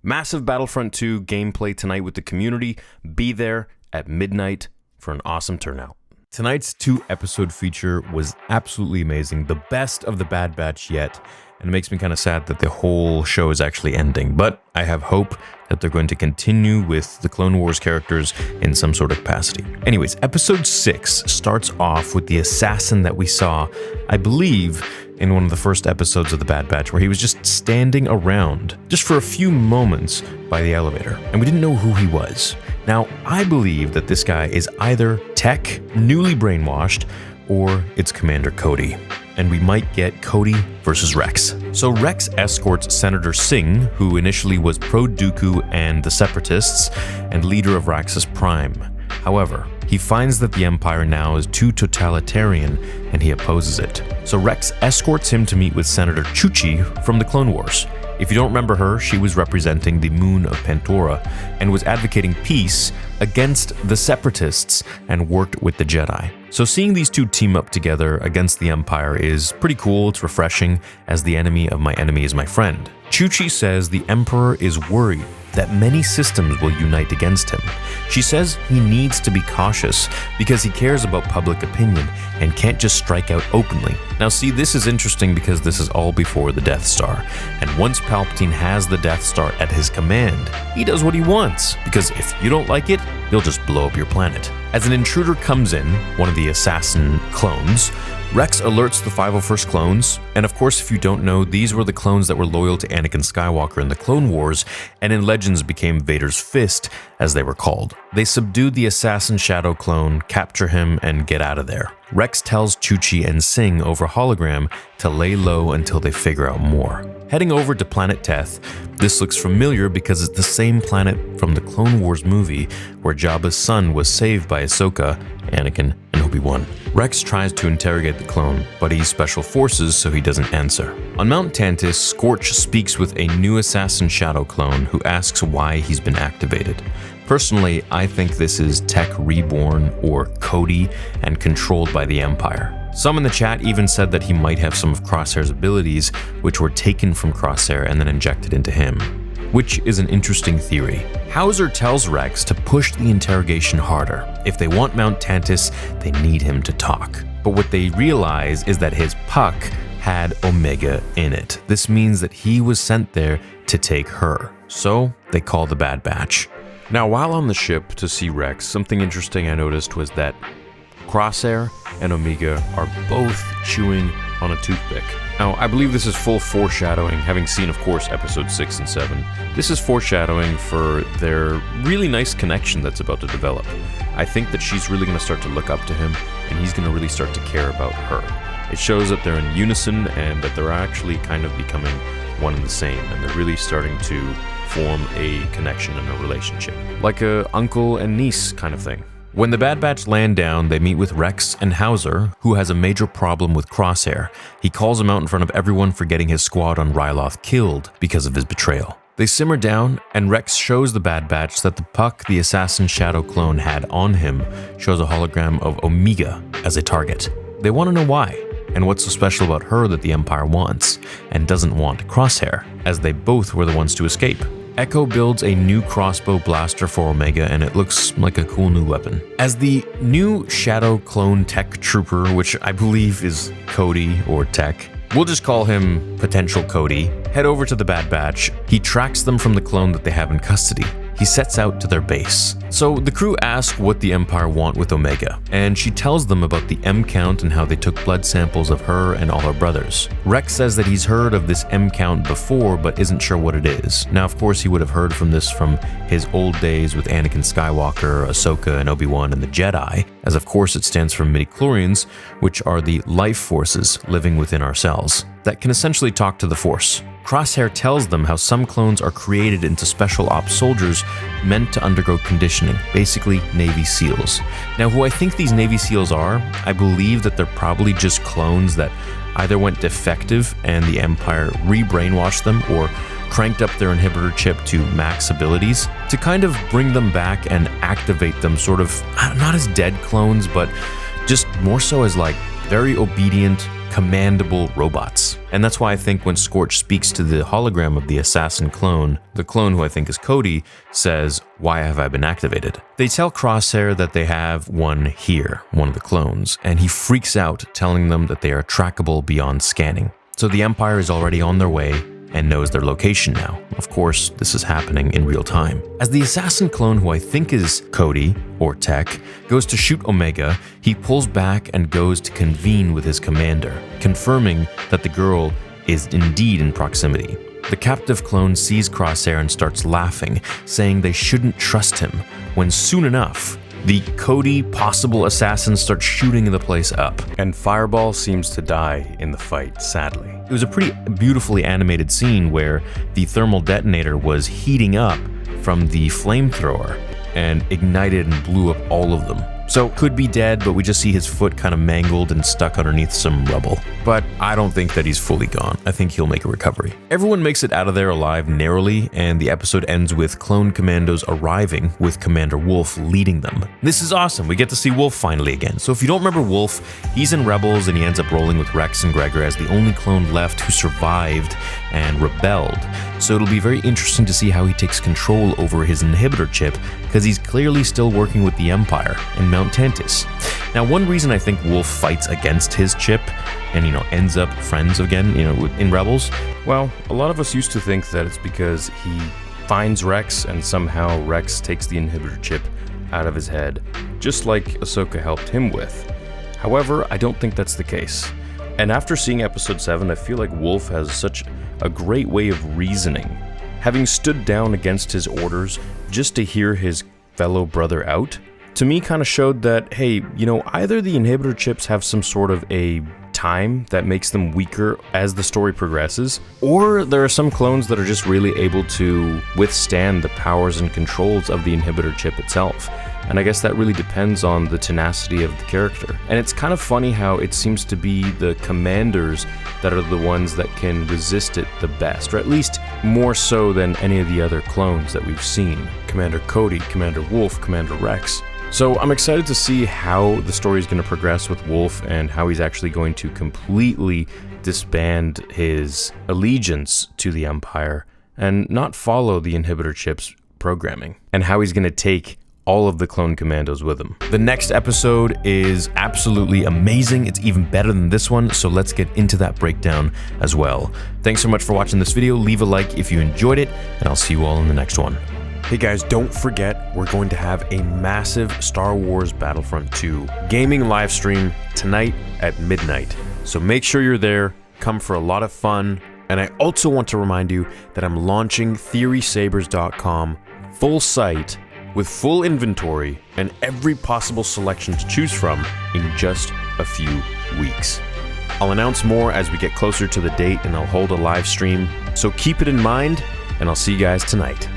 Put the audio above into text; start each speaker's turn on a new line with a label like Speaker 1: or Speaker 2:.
Speaker 1: Massive Battlefront 2 gameplay tonight with the community. Be there at midnight for an awesome turnout. Tonight's 2-episode feature was absolutely amazing. The best of the Bad Batch yet. And it makes me kind of sad that the whole show is actually ending. But I have hope that they're going to continue with the Clone Wars characters in some sort of capacity. Anyways, episode 6 starts off with the assassin that we saw, I believe, in one of the first episodes of the Bad Batch, where he was just standing around just for a few moments by the elevator, and we didn't know who he was. Now, I believe that this guy is either Tech, newly brainwashed, or it's Commander Cody. And we might get Cody versus Rex. So Rex escorts Senator Singh, who initially was pro-Dooku and the Separatists, and leader of Raxus Prime. However, he finds that the Empire now is too totalitarian, and he opposes it. So Rex escorts him to meet with Senator Chuchi from the Clone Wars. If you don't remember her, she was representing the moon of Pantora and was advocating peace against the Separatists and worked with the Jedi. So seeing these two team up together against the Empire is pretty cool, it's refreshing, as the enemy of my enemy is my friend. Chuchi says the Emperor is worried that many systems will unite against him. She says he needs to be cautious because he cares about public opinion and can't just strike out openly. Now see, this is interesting because this is all before the Death Star, and once Palpatine has the Death Star at his command, he does what he wants, because if you don't like it, he'll just blow up your planet. As an intruder comes in, one of the assassin clones, Rex alerts the 501st clones, and of course if you don't know, these were the clones that were loyal to Anakin Skywalker in the Clone Wars, and in Legends became Vader's Fist, as they were called. They subdued the assassin Shadow clone, capture him, and get out of there. Rex tells Chuchi and Singh over hologram to lay low until they figure out more. Heading over to Planet Teth, this looks familiar because it's the same planet from the Clone Wars movie where Jabba's son was saved by Ahsoka, Anakin, and Obi-Wan. Rex tries to interrogate the clone, but he's special forces, so he doesn't answer. On Mount Tantiss, Scorch speaks with a new assassin Shadow clone who asks why he's been activated. Personally, I think this is Tech Reborn or Cody and controlled by the Empire. Some in the chat even said that he might have some of Crosshair's abilities, which were taken from Crosshair and then injected into him, which is an interesting theory. Hauser tells Rex to push the interrogation harder. If they want Mount Tantiss, they need him to talk. But what they realize is that his puck had Omega in it. This means that he was sent there to take her. So they call the Bad Batch. Now, while on the ship to see Rex, something interesting I noticed was that Crosshair and Omega are both chewing on a toothpick. Now, I believe this is full foreshadowing, having seen, of course, episodes 6 and 7. This is foreshadowing for their really nice connection that's about to develop. I think that she's really going to start to look up to him, and he's going to really start to care about her. It shows that they're in unison and that they're actually kind of becoming one and the same, and they're really starting to form a connection and a relationship. Like a uncle and niece kind of thing. When the Bad Batch land down, they meet with Rex and Hauser, who has a major problem with Crosshair. He calls him out in front of everyone for getting his squad on Ryloth killed because of his betrayal. They simmer down, and Rex shows the Bad Batch that the puck the assassin Shadow clone had on him shows a hologram of Omega as a target. They want to know why, and what's so special about her that the Empire wants, and doesn't want Crosshair, as they both were the ones to escape. Echo builds a new crossbow blaster for Omega, and it looks like a cool new weapon. As the new Shadow clone tech trooper, which I believe is Cody or Tech, we'll just call him Potential Cody, head over to the Bad Batch, he tracks them from the clone that they have in custody. He sets out to their base. So the crew ask what the Empire want with Omega, and she tells them about the M count and how they took blood samples of her and all her brothers. Rex says that he's heard of this M count before, but isn't sure what it is. Now, of course, he would have heard from this from his old days with Anakin Skywalker, Ahsoka, and Obi-Wan and the Jedi, as of course it stands for midichlorians, which are the life forces living within our cells that can essentially talk to the Force. Crosshair tells them how some clones are created into special ops soldiers meant to undergo conditioning, basically Navy SEALs. Now, who I think these Navy SEALs are, I believe that they're probably just clones that either went defective and the Empire re-brainwashed them, or cranked up their inhibitor chip to max abilities to kind of bring them back and activate them, sort of not as dead clones, but just more so as like very obedient, commandable robots. And that's why I think when Scorch speaks to the hologram of the assassin clone, the clone who I think is Cody, says, "Why have I been activated?" They tell Crosshair that they have one here, one of the clones, and he freaks out, telling them that they are trackable beyond scanning. So the Empire is already on their way and knows their location now. Of course, this is happening in real time. As the assassin clone, who I think is Cody, or Tech, goes to shoot Omega, he pulls back and goes to convene with his commander, confirming that the girl is indeed in proximity. The captive clone sees Crosshair and starts laughing, saying they shouldn't trust him, when soon enough, the Cody possible assassin starts shooting the place up, and Fireball seems to die in the fight, sadly. It was a pretty beautifully animated scene where the thermal detonator was heating up from the flamethrower and ignited and blew up all of them. So could be dead, but we just see his foot kind of mangled and stuck underneath some rubble. But I don't think that he's fully gone. I think he'll make a recovery. Everyone makes it out of there alive narrowly, and the episode ends with clone commandos arriving with Commander Wolf leading them. This is awesome. We get to see Wolf finally again. So if you don't remember Wolf, he's in Rebels and he ends up rolling with Rex and Gregor as the only clone left who survived and rebelled. So it'll be very interesting to see how he takes control over his inhibitor chip, because he's clearly still working with the Empire and Mount Tantus. Now, one reason I think Wolf fights against his chip and, ends up friends again, in Rebels, well, a lot of us used to think that it's because he finds Rex and somehow Rex takes the inhibitor chip out of his head, just like Ahsoka helped him with. However, I don't think that's the case. And after seeing episode 7, I feel like Wolf has such a great way of reasoning. Having stood down against his orders just to hear his fellow brother out, to me kind of showed that, hey, either the inhibitor chips have some sort of a time that makes them weaker as the story progresses, or there are some clones that are just really able to withstand the powers and controls of the inhibitor chip itself. And I guess that really depends on the tenacity of the character. And it's kind of funny how it seems to be the commanders that are the ones that can resist it the best, or at least more so than any of the other clones that we've seen. Commander Cody, Commander Wolf, Commander Rex. So I'm excited to see how the story is going to progress with Wolf and how he's actually going to completely disband his allegiance to the Empire and not follow the inhibitor chip's programming, and how he's going to take all of the clone commandos with him. The next episode is absolutely amazing. It's even better than this one, so let's get into that breakdown as well. Thanks so much for watching this video. Leave a like if you enjoyed it, and I'll see you all in the next one. Hey guys, don't forget, we're going to have a massive Star Wars Battlefront 2 gaming live stream tonight at midnight. So make sure you're there, come for a lot of fun, and I also want to remind you that I'm launching TheorySabers.com, full site, with full inventory and every possible selection to choose from in just a few weeks. I'll announce more as we get closer to the date, and I'll hold a live stream, so keep it in mind, and I'll see you guys tonight.